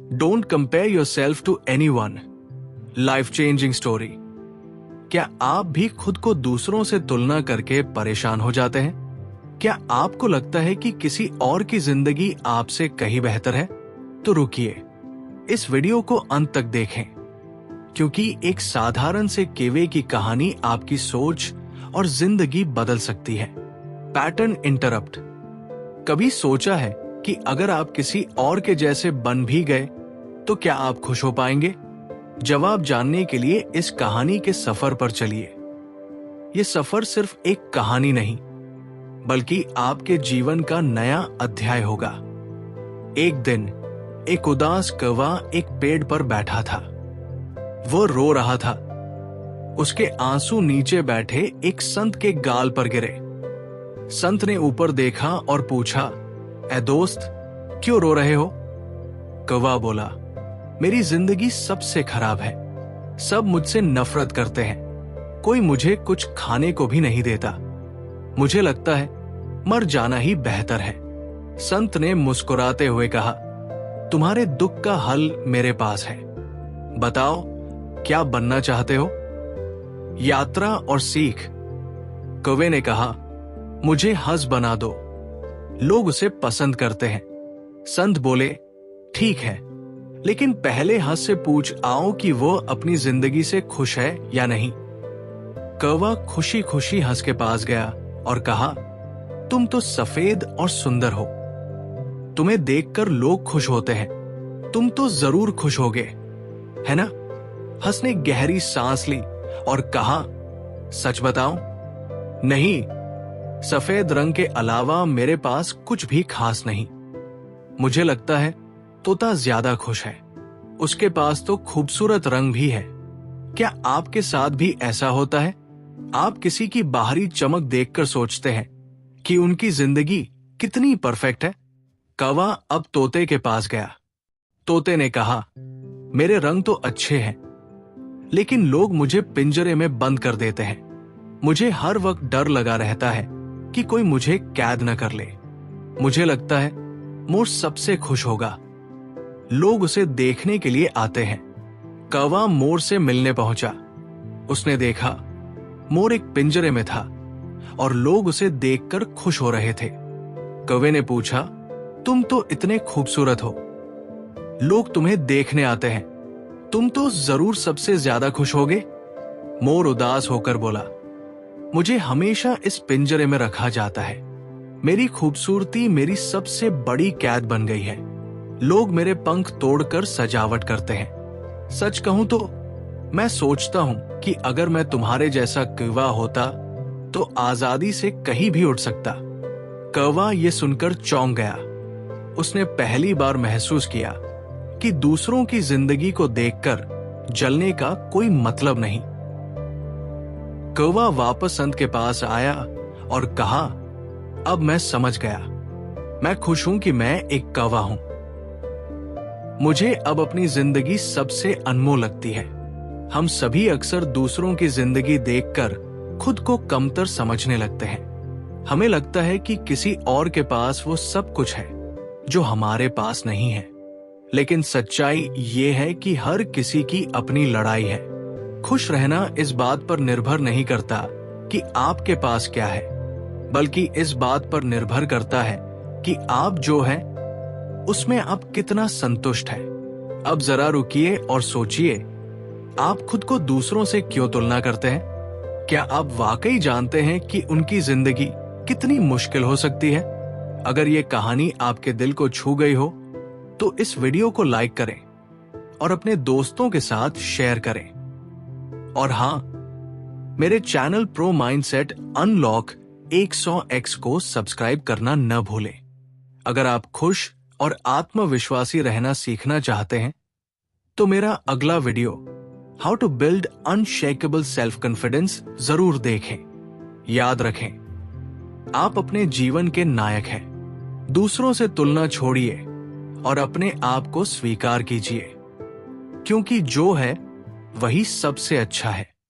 Don't compare yourself to anyone. Life changing story. क्या आप भी खुद को दूसरों से तुलना करके परेशान हो जाते हैं? क्या आपको लगता है कि किसी और की जिंदगी आपसे कहीं बेहतर है? तो रुकिए, इस वीडियो को अंत तक देखें, क्योंकि एक साधारण से केवे की कहानी आपकी सोच और जिंदगी बदल सकती है। Pattern interrupt. कभी सोचा है कि अगर आप किसी और के जैसे बन भी गए तो क्या आप खुश हो पाएंगे? जवाब जानने के लिए इस कहानी के सफर पर चलिए। यह सफर सिर्फ एक कहानी नहीं, बल्कि आपके जीवन का नया अध्याय होगा। एक दिन एक उदास कौवा एक पेड़ पर बैठा था। वह रो रहा था। उसके आंसू नीचे बैठे एक संत के गाल पर गिरे। संत ने ऊपर देखा और पूछा, ऐ दोस्त, क्यों रो रहे हो? कौवा बोला, मेरी जिंदगी सबसे खराब है। सब मुझसे नफरत करते हैं। कोई मुझे कुछ खाने को भी नहीं देता। मुझे लगता है मर जाना ही बेहतर है। संत ने मुस्कुराते हुए कहा, तुम्हारे दुख का हल मेरे पास है। बताओ, क्या बनना चाहते हो? यात्रा और सीख। कौवे ने कहा, मुझे हंस बना दो। लोग उसे पसंद करते हैं। संत बोले, ठीक है, लेकिन पहले हंस से पूछ आओ कि वो अपनी जिंदगी से खुश है या नहीं। कौवा खुशी खुशी हंस के पास गया और कहा, तुम तो सफेद और सुंदर हो। तुम्हें देखकर लोग खुश होते हैं। तुम तो जरूर खुश होगे, है ना? हंस ने गहरी सांस ली और कहा, सच बताऊं? नहीं, सफेद रंग के अलावा मेरे पास कुछ भी खास नहीं। मुझे लगता है तोता ज्यादा खुश है। उसके पास तो खूबसूरत रंग भी है। क्या आपके साथ भी ऐसा होता है? आप किसी की बाहरी चमक देखकर सोचते हैं कि उनकी जिंदगी कितनी परफेक्ट है। कौवा अब तोते के पास गया। तोते ने कहा, मेरे रंग तो अच्छे हैं, लेकिन लोग मुझे पिंजरे में बंद कर देते हैं। मुझे हर वक्त डर लगा रहता है कि कोई मुझे कैद न कर ले। मुझे लगता है मोर सबसे खुश होगा। लोग उसे देखने के लिए आते हैं। कौवा मोर से मिलने पहुंचा। उसने देखा मोर एक पिंजरे में था और लोग उसे देखकर खुश हो रहे थे। कौवे ने पूछा, तुम तो इतने खूबसूरत हो, लोग तुम्हें देखने आते हैं, तुम तो जरूर सबसे ज्यादा खुश होगे। मोर उदास होकर बोला, मुझे हमेशा इस पिंजरे में रखा जाता है। मेरी खूबसूरती मेरी सबसे बड़ी कैद बन गई है। लोग मेरे पंख तोड़कर सजावट करते हैं। सच कहूं तो मैं सोचता हूं कि अगर मैं तुम्हारे जैसा कौवा होता तो आजादी से कहीं भी उड़ सकता। कौवा ये सुनकर चौंक गया। उसने पहली बार महसूस किया कि दूसरों की जिंदगी को देखकर जलने का कोई मतलब नहीं। कौवा वापस संत के पास आया और कहा, अब मैं समझ गया। मैं खुश हूं कि मैं एक कौवा हूं। मुझे अब अपनी जिंदगी सबसे अनमोल लगती है। हम सभी अक्सर दूसरों की जिंदगी देखकर खुद को कमतर समझने लगते हैं। हमें लगता है कि किसी और के पास वो सब कुछ है जो हमारे पास नहीं है। लेकिन सच्चाई ये है कि हर किसी की अपनी लड़ाई है। खुश रहना इस बात पर निर्भर नहीं करता कि आपके पास क्या है, बल्कि इस बात पर निर्भर करता है कि आप जो हैं उसमें आप कितना संतुष्ट हैं। अब जरा रुकिए और सोचिए, आप खुद को दूसरों से क्यों तुलना करते हैं? क्या आप वाकई जानते हैं कि उनकी जिंदगी कितनी मुश्किल हो सकती है? अगर ये कहानी आपके दिल को छू गई हो तो इस वीडियो को लाइक करें और अपने दोस्तों के साथ शेयर करें। और हां, मेरे channel pro mindset unlock 100x को सब्सक्राइब करना न भूलें। अगर आप खुश और आत्मविश्वासी रहना सीखना चाहते हैं तो मेरा अगला video how to build unshakeable self confidence जरूर देखें। याद रखें, आप अपने जीवन के नायक हैं। दूसरों से तुलना छोड़िए और अपने आप को स्वीकार कीजिए, क्योंकि जो है वही सबसे अच्छा है।